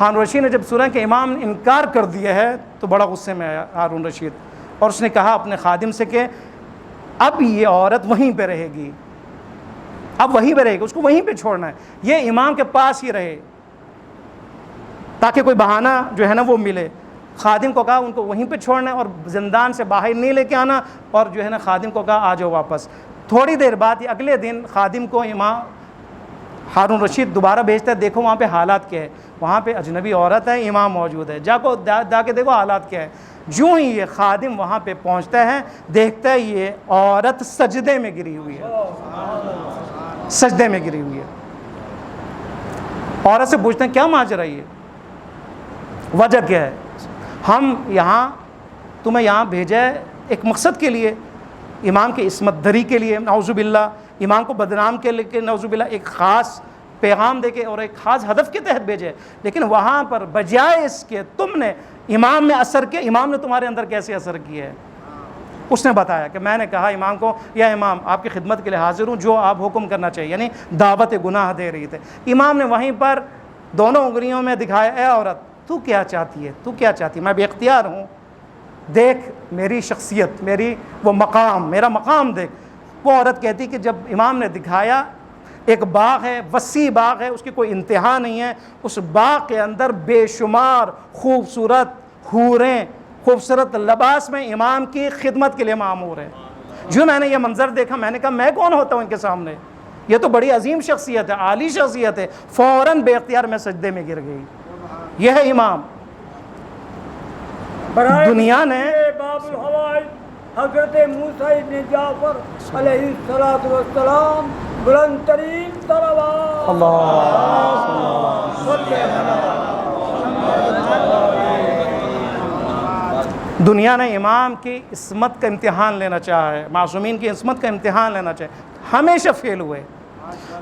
ہارون رشید نے جب سنا کہ امام نے انکار کر دیا ہے تو بڑا غصے میں آیا ہارون رشید، اور اس نے کہا اپنے خادم سے کہ اب یہ عورت وہیں پہ رہے گی، اب وہیں پہ رہے گی، اس کو وہیں پہ چھوڑنا ہے، یہ امام کے پاس ہی رہے تاکہ کوئی بہانہ جو ہے نا وہ ملے. خادم کو کہا ان کو وہیں پہ چھوڑنا ہے اور زندان سے باہر نہیں لے کے آنا، اور جو ہے نا خادم کو کہا آ جاؤ واپس. تھوڑی دیر بعد اگلے دن خادم کو امام ہارون رشید دوبارہ بھیجتا ہے، دیکھو وہاں پہ حالات کیا ہے، وہاں پہ اجنبی عورت ہے، امام موجود ہے، جا کے دیکھو حالات کیا ہے. جو ہی یہ خادم وہاں پہ پہنچتا ہے، دیکھتا ہے یہ عورت سجدے میں گری ہوئی ہے، سجدے میں گری ہوئی ہے. عورت سے پوچھتے ہیں کیا ماجرا ہے، وجہ کیا ہے؟ ہم یہاں تمہیں یہاں بھیجا ہے ایک مقصد کے لیے، امام کی عصمت دری کے لیے، نعوذ باللہ، امام کو بدنام کے لیے، نعوذ باللہ، ایک خاص پیغام دے کے اور ایک خاص ہدف کے تحت بھیجے. لیکن وہاں پر بجائے اس کے تم نے امام میں اثر کیا. امام نے تمہارے اندر کیسے اثر کیا ہے؟ اس نے بتایا کہ میں نے کہا امام کو، یا امام آپ کی خدمت کے لیے حاضر ہوں، جو آپ حکم کرنا چاہیے، یعنی دعوت گناہ دے رہی تھے. امام نے وہیں پر دونوں انگلیوں میں دکھایا، اے عورت تو کیا چاہتی ہے، تو کیا چاہتی ہے؟ میں بے اختیار ہوں، دیکھ میری شخصیت، میری وہ مقام، میرا مقام دیکھ. وہ عورت کہتی کہ جب امام نے دکھایا، ایک باغ ہے، وسیع باغ ہے، اس کی کوئی انتہا نہیں ہے، اس باغ کے اندر بے شمار خوبصورت حوریں خوبصورت لباس میں امام کی خدمت کے لیے معمور ہیں. جو میں نے یہ منظر دیکھا، میں نے کہا میں کون ہوتا ہوں ان کے سامنے، یہ تو بڑی عظیم شخصیت ہے، عالی شخصیت ہے. فوراً بے اختیار میں سجدے میں گر گئی. یہ ہے امام. دنیا نے باب الحوائج حضرت موسیٰ ابن جعفر علیہ السلام بلند ترین صلوات دنیا نے امام کی عصمت کا امتحان لینا چاہا ہے، معصومین کی عصمت کا امتحان لینا چاہے، ہمیشہ فیل ہوئے.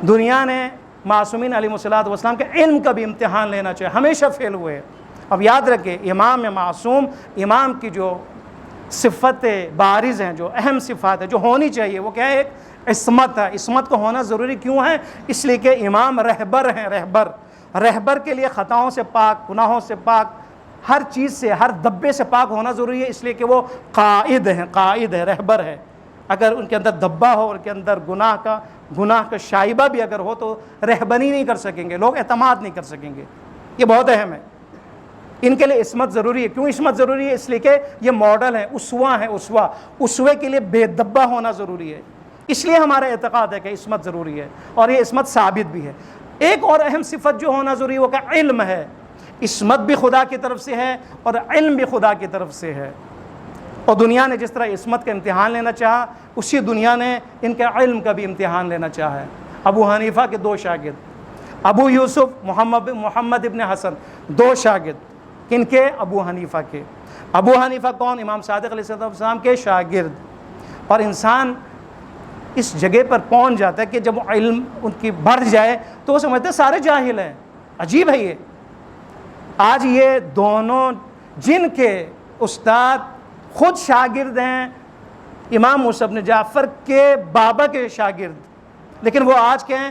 دنیا نے معصومین علیہ السلام کے علم کا بھی امتحان لینا چاہے، ہمیشہ فیل ہوئے. اب یاد رکھیں امام معصوم، امام کی جو صفتیں بارز ہیں، جو اہم صفات ہیں جو ہونی چاہیے، وہ کیا ہے؟ ایک عصمت ہے. عصمت کو ہونا ضروری کیوں ہے؟ اس لیے کہ امام رہبر ہیں. رہبر کے لیے خطاؤں سے پاک، گناہوں سے پاک، ہر چیز سے، ہر دبے سے پاک ہونا ضروری ہے، اس لیے کہ وہ قائد ہیں، قائد ہے، رہبر ہے. اگر ان کے اندر دبا ہو، ان کے اندر گناہ کا شائبہ بھی اگر ہو تو رہبری نہیں کر سکیں گے، لوگ اعتماد نہیں کر سکیں گے. یہ بہت اہم ہے. ان کے لیے عصمت ضروری ہے. کیوں عصمت ضروری ہے؟ اس لیے کہ یہ ماڈل ہے، اسوہ ہے. اسوے کے لیے بے دبا ہونا ضروری ہے. اس لیے ہمارا اعتقاد ہے کہ عصمت ضروری ہے، اور یہ عصمت ثابت بھی ہے. ایک اور اہم صفت جو ہونا ضروری ہے وہ کہ علم ہے. عصمت بھی خدا کی طرف سے ہے اور علم بھی خدا کی طرف سے ہے. اور دنیا نے جس طرح عصمت کا امتحان لینا چاہا، اسی دنیا نے ان کے علم کا بھی امتحان لینا چاہا ہے. ابو حنیفہ کے 2 شاگرد، ابو یوسف محمد ابن حسن، 2 شاگرد. کن کے؟ ابو حنیفہ کے. ابو حنیفہ کون؟ امام صادق علیہ السلام کے شاگرد. اور انسان اس جگہ پر پہنچ جاتا ہے کہ جب علم ان کی بڑھ جائے تو وہ سمجھتے ہیں سارے جاہل ہیں. عجیب ہے یہ. آج یہ دونوں جن کے استاد خود شاگرد ہیں امام موسیٰ ابن جعفر کے بابا کے شاگرد، لیکن وہ آج کیا ہیں؟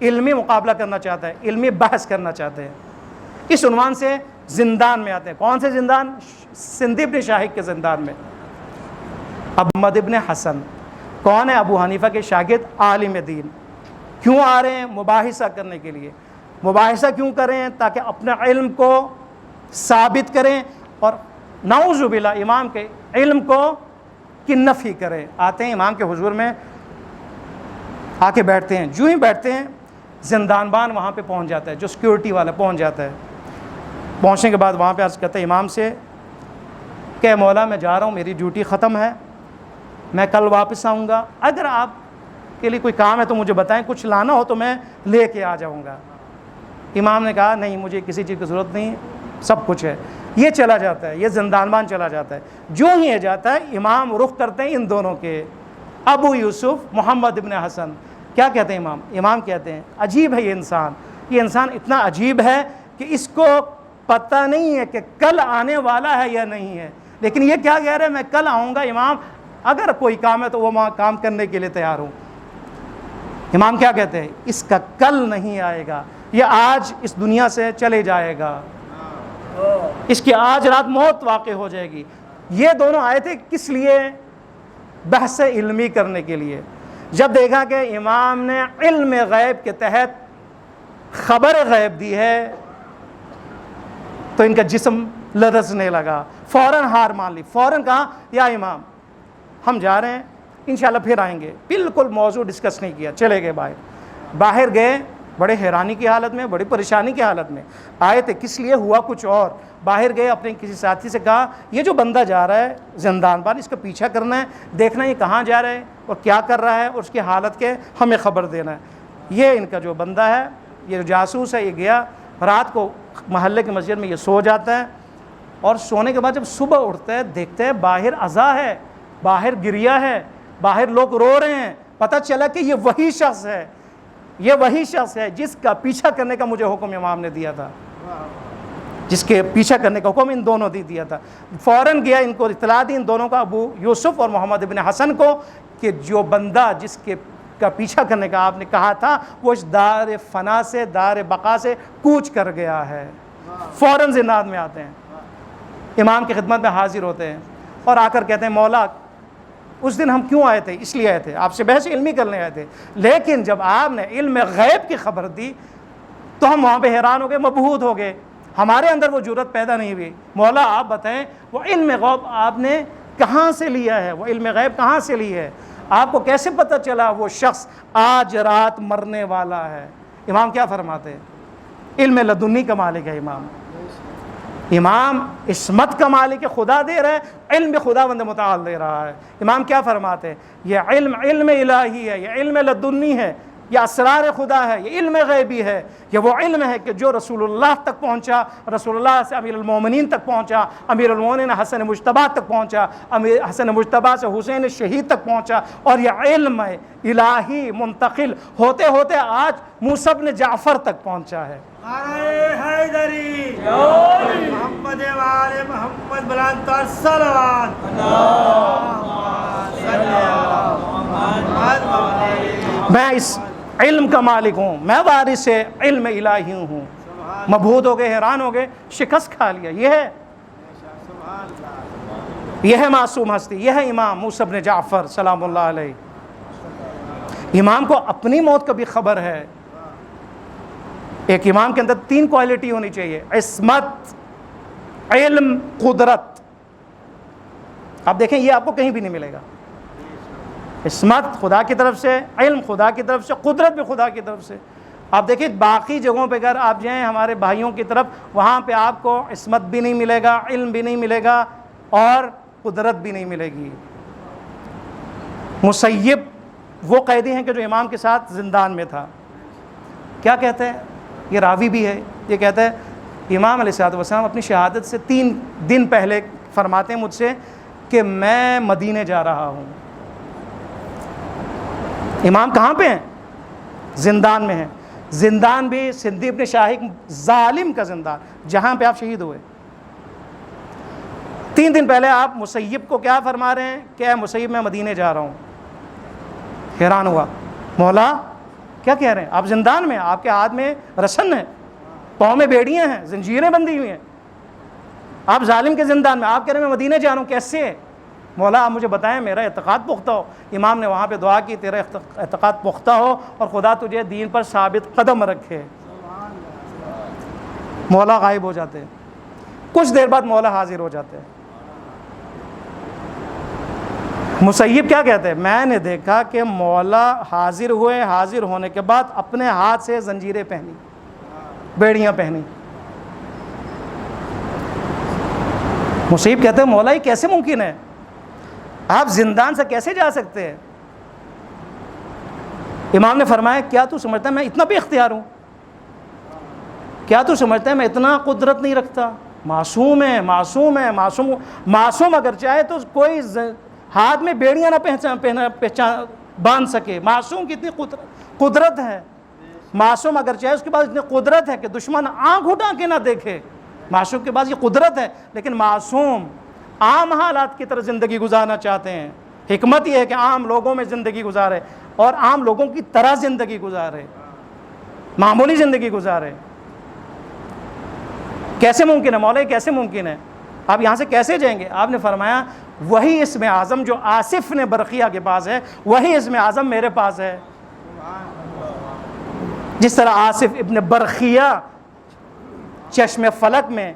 علمی مقابلہ کرنا چاہتا ہے، علمی بحث کرنا چاہتے ہیں. اس عنوان سے زندان میں آتے ہیں. کون سے زندان؟ سندھ ابن شاہق کے زندان میں. محمد ابن حسن کون ہے؟ ابو حنیفہ کے شاگرد، عالم دین. کیوں آ رہے ہیں؟ مباحثہ کرنے کے لیے. مباحثہ کیوں کریں؟ تاکہ اپنے علم کو ثابت کریں اور نعوذ باللہ امام کے علم کو کی نفی کرے. آتے ہیں امام کے حضور میں آ کے بیٹھتے ہیں. جو ہی بیٹھتے ہیں زندان بان وہاں پہ پہنچ جاتا ہے, جو سیکورٹی والا پہنچ جاتا ہے. پہنچنے کے بعد وہاں پہ عرض کرتے ہیں امام سے کہ مولا میں جا رہا ہوں, میری ڈیوٹی ختم ہے, میں کل واپس آؤں گا, اگر آپ کے لیے کوئی کام ہے تو مجھے بتائیں, کچھ لانا ہو تو میں لے کے آ جاؤں گا. امام نے کہا نہیں, مجھے کسی چیز کی ضرورت نہیں, سب کچھ ہے. یہ چلا جاتا ہے, یہ زندان بان چلا جاتا ہے. جو ہی یہ جاتا ہے امام رخ کرتے ہیں ان دونوں کے, ابو یوسف محمد ابن حسن. کیا کہتے ہیں امام کہتے ہیں عجیب ہے یہ انسان اتنا عجیب ہے کہ اس کو پتہ نہیں ہے کہ کل آنے والا ہے یا نہیں ہے, لیکن یہ کیا کہہ رہے ہیں, میں کل آؤں گا امام, اگر کوئی کام ہے تو وہ وہاں کام کرنے کے لیے تیار ہوں. امام کیا کہتے ہیں, اس کا کل نہیں آئے گا, یہ آج اس دنیا سے چلے جائے گا, اس کی آج رات موت واقع ہو جائے گی. یہ دونوں آئے تھے کس لیے؟ بحث علمی کرنے کے لیے. جب دیکھا کہ امام نے علم غیب کے تحت خبر غیب دی ہے تو ان کا جسم لرزنے لگا, فوراً ہار مان لی, فوراً کہا یا امام ہم جا رہے ہیں, انشاءاللہ پھر آئیں گے. بالکل موضوع ڈسکس نہیں کیا, چلے گئے باہر گئے, بڑے حیرانی کی حالت میں, بڑی پریشانی کی حالت میں. آئے تھے کس لیے, ہوا کچھ اور. باہر گئے, اپنے کسی ساتھی سے کہا یہ جو بندہ جا رہا ہے زندان بان, اس کا پیچھا کرنا ہے, دیکھنا ہے یہ کہاں جا رہا ہے اور کیا کر رہا ہے, اور اس کی حالت کے ہمیں خبر دینا ہے. یہ ان کا جو بندہ ہے, یہ جو جاسوس ہے, یہ گیا رات کو محلے کی مسجد میں یہ سو جاتا ہے, اور سونے کے بعد جب صبح اٹھتا ہے دیکھتے ہیں باہر اذا ہے, باہر گریا ہے, باہر لوگ رو رہے ہیں. پتہ چلا کہ یہ وہی شخص ہے, یہ وہی شخص ہے جس کا پیچھا کرنے کا مجھے حکم امام نے دیا تھا, جس کے پیچھا کرنے کا حکم ان دونوں دیا تھا. فوراً گیا, ان کو اطلاع دی, ان دونوں کا, ابو یوسف اور محمد ابن حسن کو, کہ جو بندہ جس کے کا پیچھا کرنے کا آپ نے کہا تھا وہ اس دار فنا سے, دار بقا سے کوچ کر گیا ہے. فوراً زندان میں آتے ہیں, امام کی خدمت میں حاضر ہوتے ہیں اور آ کر کہتے ہیں مولا اس دن ہم کیوں آئے تھے, اس لیے آئے تھے, آپ سے بحث علمی کرنے آئے تھے, لیکن جب آپ نے علم غیب کی خبر دی تو ہم وہاں پہ حیران ہو گئے, مبہوت ہو گئے, ہمارے اندر وہ جرت پیدا نہیں ہوئی. مولا آپ بتائیں وہ علم غیب آپ نے کہاں سے لیا ہے, وہ علم غیب کہاں سے لی ہے, آپ کو کیسے پتہ چلا وہ شخص آج رات مرنے والا ہے؟ امام کیا فرماتے ہیں, علم لدنی کا مالک ہے امام عصمت کا مالک ہے, خدا دے رہا ہے, علم بھی خدا بند متعال دے رہا ہے. امام کیا فرماتے ہیں, یہ علم الہی ہے, یہ علم لدنی ہے, یہ اسرار خدا ہے, یہ علم غیبی ہے. یہ وہ علم ہے کہ جو رسول اللہ تک پہنچا, رسول اللہ سے امیر المومنین تک پہنچا, امیر المومنین حسن مجتبیٰ تک پہنچا, امیر حسن مجتبیٰ سے حسین شہید تک پہنچا, اور یہ علم الہی منتقل ہوتے ہوتے آج موسیٰ بن جعفر تک پہنچا ہے. حیدری محمد والے محمد بلند تر صلوات. میں اس علم کا مالک ہوں, میں وارث علم الہی ہوں. مبہوت ہو گئے, حیران ہو گئے, شکست کھا لیا. یہ ہے معصوم ہستی, یہ ہے امام موسیٰ بن جعفر سلام اللہ علیہ. امام کو اپنی موت کا بھی خبر ہے. ایک امام کے اندر 3 کوالٹی ہونی چاہیے, عصمت, علم, قدرت. آپ دیکھیں یہ آپ کو کہیں بھی نہیں ملے گا. عصمت خدا کی طرف سے, علم خدا کی طرف سے, قدرت بھی خدا کی طرف سے. آپ دیکھیں باقی جگہوں پہ اگر آپ جائیں ہمارے بھائیوں کی طرف, وہاں پہ آپ کو عصمت بھی نہیں ملے گا, علم بھی نہیں ملے گا, اور قدرت بھی نہیں ملے گی. مسیب وہ قیدی ہیں کہ جو امام کے ساتھ زندان میں تھا. کیا کہتے ہیں, یہ راوی بھی ہے, یہ کہتا ہے امام علیہ الصلوۃ والسلام اپنی شہادت سے 3 دن پہلے فرماتے ہیں مجھ سے کہ میں مدینے جا رہا ہوں. امام کہاں پہ ہیں؟ زندان میں ہیں. زندان بھی سندھی ابن شاہق ظالم کا زندان, جہاں پہ آپ شہید ہوئے. 3 دن پہلے آپ مسیب کو کیا فرما رہے ہیں کہ اے مسیب میں مدینے جا رہا ہوں. حیران ہوا, مولا کیا کہہ رہے ہیں, آپ زندان میں, آپ کے ہاتھ میں رسن ہے, پاؤں میں بیڑیاں ہیں, زنجیریں بندھی ہوئی ہیں, آپ ظالم کے زندان میں, آپ کہہ رہے ہیں میں مدینے جا رہا ہوں, کیسے؟ مولا آپ مجھے بتائیں, میرا اعتقاد پختہ ہو. امام نے وہاں پہ دعا کی, تیرا اعتقاد پختہ ہو اور خدا تجھے دین پر ثابت قدم رکھے. مولا غائب ہو جاتے ہیں, کچھ دیر بعد مولا حاضر ہو جاتے ہیں. مسیب کیا کہتے ہیں؟ میں نے دیکھا کہ مولا حاضر ہوئے، حاضر ہونے کے بعد اپنے ہاتھ سے زنجیریں پہنی، بیڑیاں پہنی۔ مسیب کہتے ہیں مولا یہ کیسے ممکن ہے؟ آپ زندان سے کیسے جا سکتے ہیں؟ امام نے فرمایا کیا تو سمجھتا ہے میں اتنا بے اختیار ہوں؟ کیا تو سمجھتا ہے میں اتنا قدرت نہیں رکھتا؟ معصوم ہے، معصوم ہے، معصوم اگر چاہے تو کوئی ہاتھ میں بیڑیاں نہ باندھ سکے۔ معصوم کی اتنی قدرت ہے، معصوم اگر چاہے اس کے پاس اتنی قدرت ہے کہ دشمن آنکھ اٹھا کے نہ دیکھے۔ معصوم کے پاس یہ قدرت ہے، لیکن معصوم عام حالات کی طرح زندگی گزارنا چاہتے ہیں۔ حکمت یہ ہے کہ عام لوگوں میں زندگی گزارے اور عام لوگوں کی طرح زندگی گزارے، معمولی زندگی گزارے۔ کیسے ممکن ہے مولا؟ کیسے ممکن ہے؟ آپ یہاں سے کیسے جائیں گے؟ آپ نے فرمایا وہی اسم اعظم جو آصف نے برقیہ کے پاس ہے، وہی اسم اعظم میرے پاس ہے۔ جس طرح آصف ابن برقیہ چشم فلک میں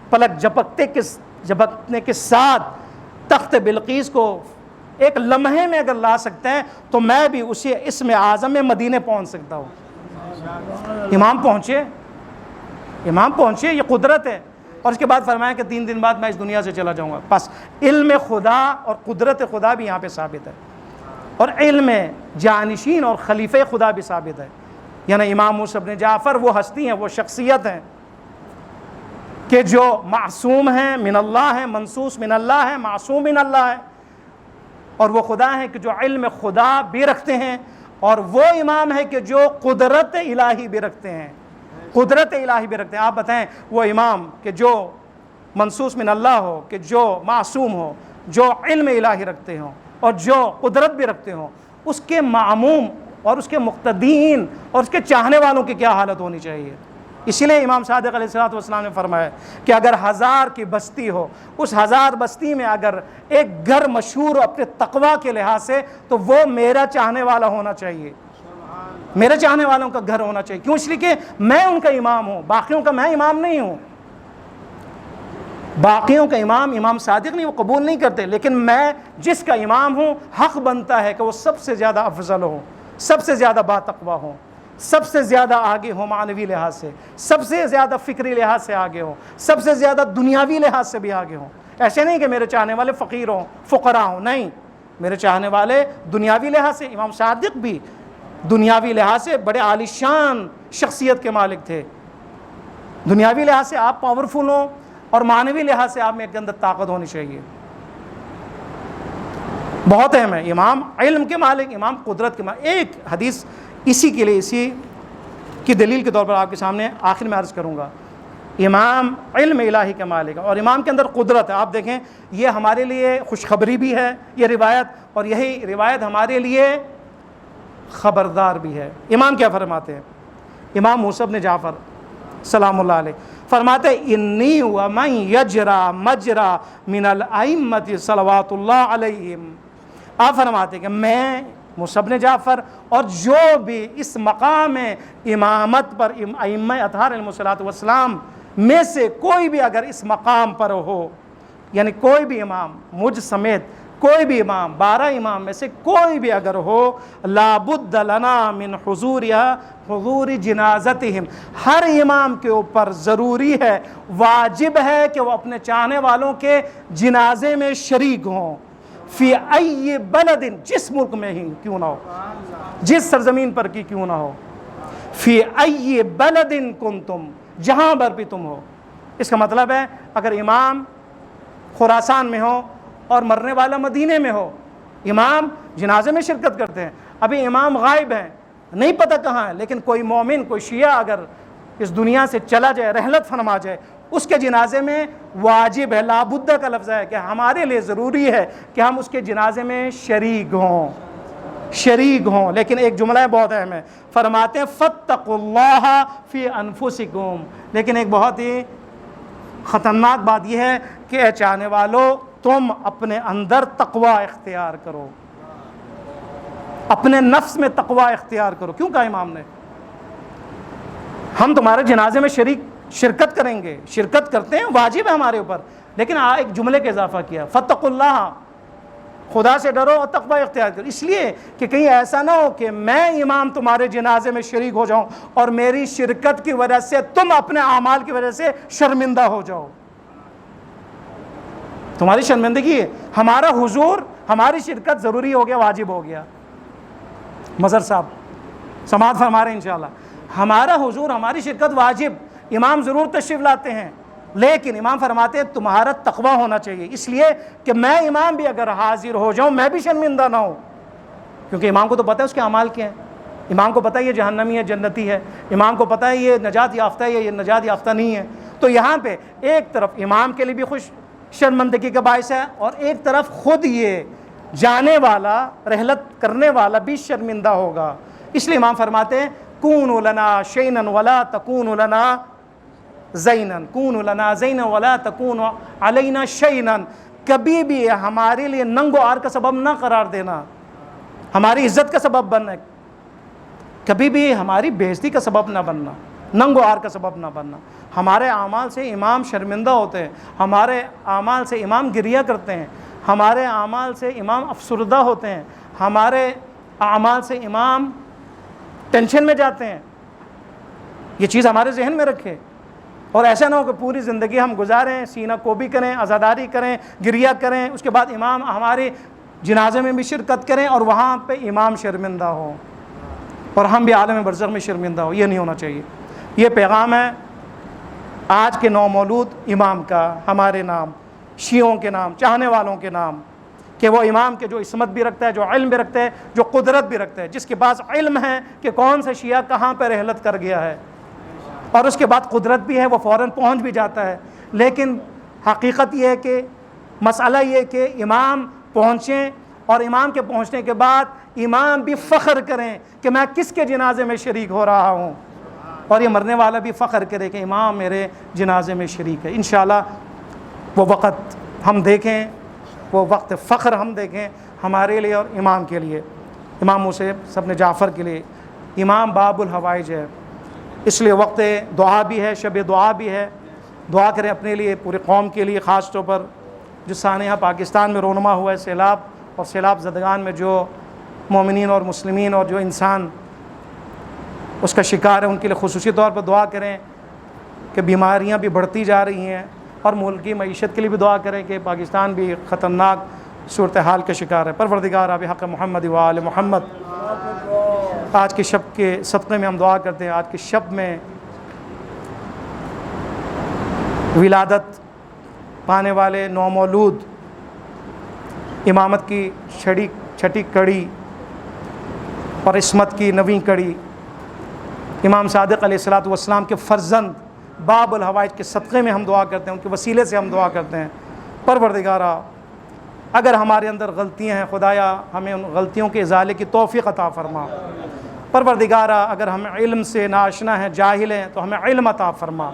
پلک جھپکنے کے ساتھ تخت بلقیس کو ایک لمحے میں اگر لا سکتے ہیں تو میں بھی اسی اسم اعظم میں مدینے پہنچ سکتا ہوں۔ امام پہنچے، یہ قدرت ہے۔ اور اس کے بعد فرمایا کہ 3 دن بعد میں اس دنیا سے چلا جاؤں گا۔ بس علم خدا اور قدرت خدا بھی یہاں پہ ثابت ہے، اور علم جانشین اور خلیفہ خدا بھی ثابت ہے۔ یعنی امام موسیٰ بن جعفر وہ ہستی ہیں، وہ شخصیت ہیں کہ جو معصوم ہیں، من اللہ ہیں، منصوص من اللہ ہے، معصوم من اللہ ہے، اور وہ خدا ہیں کہ جو علم خدا بھی رکھتے ہیں، اور وہ امام ہے کہ جو قدرت الہی بھی رکھتے ہیں، قدرت الہی بھی رکھتے ہیں۔ آپ بتائیں وہ امام کہ جو منصوص من اللہ ہو، کہ جو معصوم ہو، جو علم الہی رکھتے ہوں اور جو قدرت بھی رکھتے ہوں، اس کے معموم اور اس کے مقتدین اور اس کے چاہنے والوں کی کیا حالت ہونی چاہیے۔ اسی لیے امام صادق علیہ السلام نے فرمایا کہ اگر 1000 کی بستی ہو، اس 1000 بستی میں اگر ایک گھر مشہور ہو اپنے تقوی کے لحاظ سے، تو وہ میرا چاہنے والا ہونا چاہیے، میرے چاہنے والوں کا گھر ہونا چاہیے۔ کیوں؟ اس لیے کہ میں ان کا امام ہوں، باقیوں کا میں امام نہیں ہوں۔ باقیوں کا امام صادق نہیں، وہ قبول نہیں کرتے، لیکن میں جس کا امام ہوں حق بنتا ہے کہ وہ سب سے زیادہ افضل ہو، سب سے زیادہ باتقویٰ ہو، سب سے زیادہ آگے ہو معنوی لحاظ سے، سب سے زیادہ فکری لحاظ سے آگے ہو، سب سے زیادہ دنیاوی لحاظ سے بھی آگے ہوں۔ ایسے نہیں کہ میرے چاہنے والے فقیر ہوں، فقراء ہوں، نہیں، میرے چاہنے والے دنیاوی لحاظ سے، امام صادق بھی دنیاوی لحاظ سے بڑے عالیشان شخصیت کے مالک تھے۔ دنیاوی لحاظ سے آپ پاورفل ہوں اور معنوی لحاظ سے آپ میں کے اندر طاقت ہونی چاہیے۔ بہت اہم ہے، امام علم کے مالک، امام قدرت کے مالک۔ ایک حدیث اسی کے لیے، اسی کی دلیل کے طور پر آپ کے سامنے آخر میں عرض کروں گا۔ امام علم الہی کے مالک اور امام کے اندر قدرت ہے۔ آپ دیکھیں یہ ہمارے لیے خوشخبری بھی ہے یہ روایت، اور یہی روایت ہمارے لیے خبردار بھی ہے۔ امام کیا فرماتے ہیں؟ امام موسیٰ بن جعفر سلام اللہ علیہ فرماتے ہیں انی ومن یجرا مجرا من الائمۃ صلوات اللہ علیہم۔ آپ فرماتے ہیں کہ میں موسیٰ بن جعفر اور جو بھی اس مقام امامت پر ائمہ اطہار علیہ الصلوۃ والسلام میں سے کوئی بھی اگر اس مقام پر ہو، یعنی کوئی بھی امام مجھ سمیت کوئی بھی امام 12 امام میں سے کوئی بھی اگر ہو، لابد لنا من حضور جنازتہم، ہر امام کے اوپر ضروری ہے، واجب ہے کہ وہ اپنے چاہنے والوں کے جنازے میں شریک ہوں، فی ای بلد، جس ملک میں ہی کیوں نہ ہو، جس سرزمین پر کی کیوں نہ ہو، فی ای بلد کنتم، جہاں پر بھی تم ہو۔ اس کا مطلب ہے اگر امام خراسان میں ہو اور مرنے والا مدینے میں ہو، امام جنازے میں شرکت کرتے ہیں، ابھی امام غائب ہیں، نہیں پتہ کہاں ہے، لیکن کوئی مومن، کوئی شیعہ اگر اس دنیا سے چلا جائے، رحلت فرما جائے، اس کے جنازے میں واجب ہے، لابد کا لفظ ہے کہ ہمارے لیے ضروری ہے کہ ہم اس کے جنازے میں شریک ہوں۔ لیکن ایک جملہ ہے بہت اہم ہے، فرماتے ہیں فاتقوا اللہ فی انفسکم، لیکن ایک بہت ہی خطرناک بات یہ ہے کہ اے چاہنے والو تم اپنے اندر تقوی اختیار کرو، اپنے نفس میں تقوی اختیار کرو۔ کیوں کہا امام نے؟ ہم تمہارے جنازے میں شرکت کریں گے، شرکت کرتے ہیں، واجب ہے ہمارے اوپر، لیکن ایک جملے کا اضافہ کیا، فاتقوا اللہ، خدا سے ڈرو اور تقوی اختیار کرو، اس لیے کہ کہیں ایسا نہ ہو کہ میں امام تمہارے جنازے میں شریک ہو جاؤں اور میری شرکت کی وجہ سے تم اپنے اعمال کی وجہ سے شرمندہ ہو جاؤ۔ تمہاری شرمندگی ہے، ہمارا حضور، ہماری شرکت ضروری ہو گیا، واجب ہو گیا۔ مظہر صاحب سماعت فرما رہے ہیں انشاءاللہ، ہمارا حضور، ہماری شرکت واجب، امام ضرور تشریف لاتے ہیں، لیکن امام فرماتے ہیں تمہارا تقوی ہونا چاہیے، اس لیے کہ میں امام بھی اگر حاضر ہو جاؤں میں بھی شرمندہ نہ ہوں، کیونکہ امام کو تو پتہ ہے اس کے اعمال کیا ہیں، امام کو پتہ ہے یہ جہنمی ہے جنتی ہے، امام کو پتہ ہے یہ نجات یافتہ ہے یا یہ نجات یافتہ نہیں ہے۔ تو یہاں پہ ایک طرف امام کے لیے بھی خوش شرمندگی کا باعث ہے، اور ایک طرف خود یہ جانے والا، رحلت کرنے والا بھی شرمندہ ہوگا۔ اس لیے امام فرماتے ہیں کونوا لنا شیئا ولا تکونوا لنا زینا، کونوا لنا زینا ولا تکونوا علینا شیئا، کبھی بھی ہمارے لیے ننگ و عار کا سبب نہ قرار دینا، ہماری عزت کا سبب بننا، کبھی بھی ہماری بے عزتی کا سبب نہ بننا، ننگ و عار کا سبب نہ بننا۔ ہمارے اعمال سے امام شرمندہ ہوتے ہیں، ہمارے اعمال سے امام گریہ کرتے ہیں، ہمارے اعمال سے امام افسردہ ہوتے ہیں، ہمارے اعمال سے امام ٹینشن میں جاتے ہیں۔ یہ چیز ہمارے ذہن میں رکھے، اور ایسا نہ ہو کہ پوری زندگی ہم گزاریں، سینہ کوبی کریں، عزاداری کریں، گریہ کریں، اس کے بعد امام ہمارے جنازے میں بھی شرکت کریں اور وہاں پہ امام شرمندہ ہو اور ہم بھی عالم برزخ میں شرمندہ ہو۔ یہ نہیں ہونا چاہیے۔ یہ پیغام ہے آج کے نومولود امام کا، ہمارے نام، شیعوں کے نام، چاہنے والوں کے نام، کہ وہ امام کے جو عصمت بھی رکھتا ہے، جو علم بھی رکھتا ہے، جو قدرت بھی رکھتا ہے، جس کے پاس علم ہے کہ کون سا شیعہ کہاں پہ رحلت کر گیا ہے، اور اس کے بعد قدرت بھی ہے، وہ فوراً پہنچ بھی جاتا ہے۔ لیکن حقیقت یہ ہے کہ مسئلہ یہ ہے کہ امام پہنچیں، اور امام کے پہنچنے کے بعد امام بھی فخر کریں کہ میں کس کے جنازے میں شریک ہو رہا ہوں، اور یہ مرنے والا بھی فخر کرے کہ امام میرے جنازے میں شریک ہے۔ انشاءاللہ وہ وقت ہم دیکھیں، وہ وقت فخر ہم دیکھیں ہمارے لیے اور امام کے لیے، امام موسیٰ ابن جعفر کے لیے۔ امام باب الحوائج ہے، اس لیے وقت دعا بھی ہے، شب دعا بھی ہے۔ دعا کریں اپنے لیے، پورے قوم کے لیے، خاص طور پر جو سانحہ پاکستان میں رونما ہوا ہے سیلاب، اور سیلاب زدگان میں جو مومنین اور مسلمین اور جو انسان اس کا شکار ہے، ان کے لیے خصوصی طور پر دعا کریں کہ بیماریاں بھی بڑھتی جا رہی ہیں، اور ملک کی معیشت کے لیے بھی دعا کریں کہ پاکستان بھی خطرناک صورتحال کا شکار ہے۔ پروردگار آب حق محمد و آل محمد، آج کے شب کے صدقے میں ہم دعا کرتے ہیں، آج کے شب میں ولادت پانے والے نومولود امامت کی چھٹی کڑی اور عصمت کی نویں کڑی، امام صادق علیہ الصلوۃ والسلام کے فرزند باب الحوائج کے صدقے میں ہم دعا کرتے ہیں، ان کے وسیلے سے ہم دعا کرتے ہیں۔ پروردگارا اگر ہمارے اندر غلطیاں ہیں، خدایا ہمیں ان غلطیوں کے ازالے کی توفیق عطا فرما۔ پروردگارا اگر ہم علم سے ناآشنا ہیں، جاہل ہیں، تو ہمیں علم عطا فرما۔